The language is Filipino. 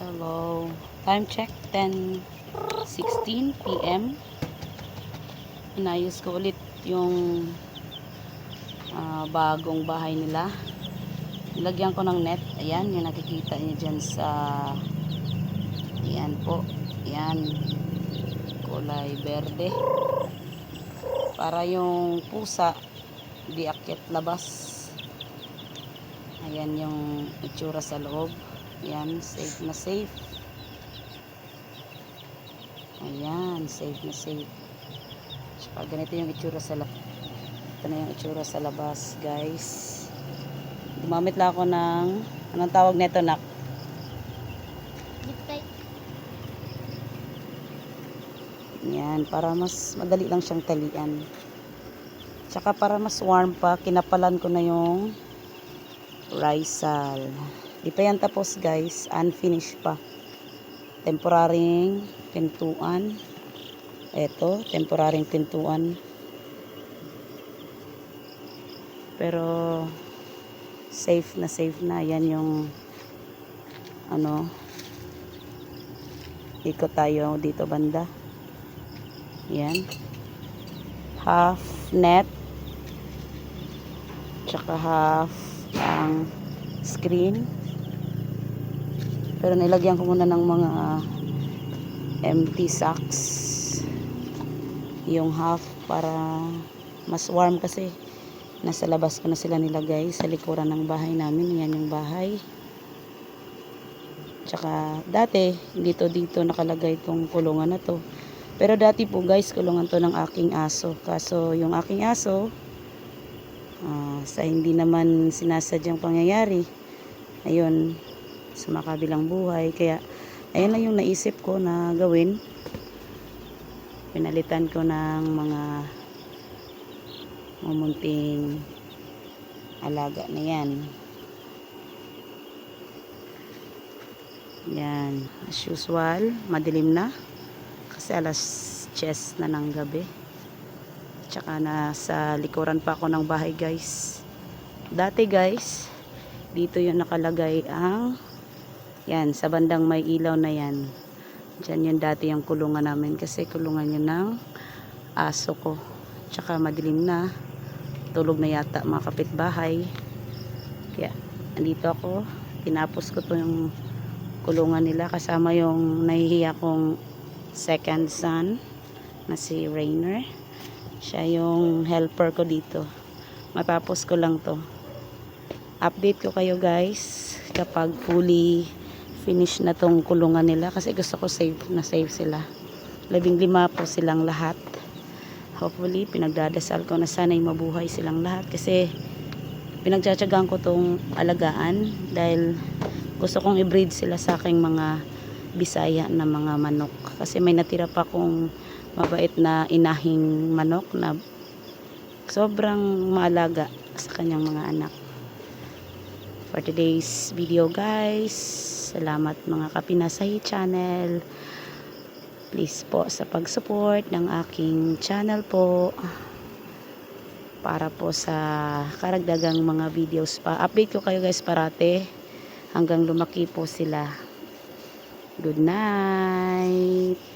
Hello. Time check 10:16 PM. Inayos ko ulit yung bagong bahay nila. Nilagyan ko ng net. Ayan, yung nakikita niyo dyan sa ayan po. Ayan. Kulay berde. Para yung pusa di akyat labas. Ayan yung itsura sa loob. Ayan, safe na safe. Ayan, safe na safe. Saka ganito yung itsura sa labas. Ito na yung itsura sa labas, guys. Gumamit lang ako ng, anong tawag nito, nak? Ayan, para mas madali lang siyang talian. Tsaka para mas warm pa, kinapalan ko na yung Rizal. Di pa yan tapos, guys. Unfinished pa. Temporaring pintuan. Ito, temporaring pintuan. Pero safe na. Yan yung ano, ikot tayo dito banda. Yan. Half net. Tsaka half ang screen. Pero nilagyan ko muna ng mga empty sacks. Yung half para mas warm kasi. Nasa labas ko na sila nilagay sa likuran ng bahay namin. Yan yung bahay. Tsaka dati dito nakalagay itong kulungan na to. Pero dati po guys, kulungan to ng aking aso. Kaso yung aking aso sa hindi naman sinasadyang pangyayari, ayun, sumakabilang buhay. Kaya ayun na yung naisip ko na gawin. Pinalitan ko ng mga mumunting alaga na yan. Yan, as usual, madilim na kasi alas 10 na ng gabi. Tsaka nasa likuran pa ako ng bahay, guys. Dati, guys, dito yung nakalagay ang yan, sa bandang may ilaw na yan. Diyan yung dati yung kulungan namin kasi kulungan yun ng aso ko. Tsaka madilim na, tulog na yata mga kapitbahay. Kaya andito ako, tinapos ko to yung kulungan nila kasama yung nahihiya kong second son na si Rainer. Siya yung helper ko dito. Matapos ko lang to. Update ko kayo, guys, kapag fully finish na tong kulungan nila kasi gusto ko safe na safe sila. 15 po silang lahat. Hopefully pinagdadasal ko na sana'y mabuhay silang lahat kasi pinagtsatsagaan ko tong alagaan dahil gusto kong i-breed sila sa aking mga Bisaya na mga manok kasi may natira pa kong mabait na inahing manok na sobrang maalaga sa kanyang mga anak. For today's video, guys, salamat mga Kapinasay channel. Please po sa pag-support ng aking channel po para po sa karagdagang mga videos pa. Update ko kayo, guys, parate hanggang lumaki po sila. Good night.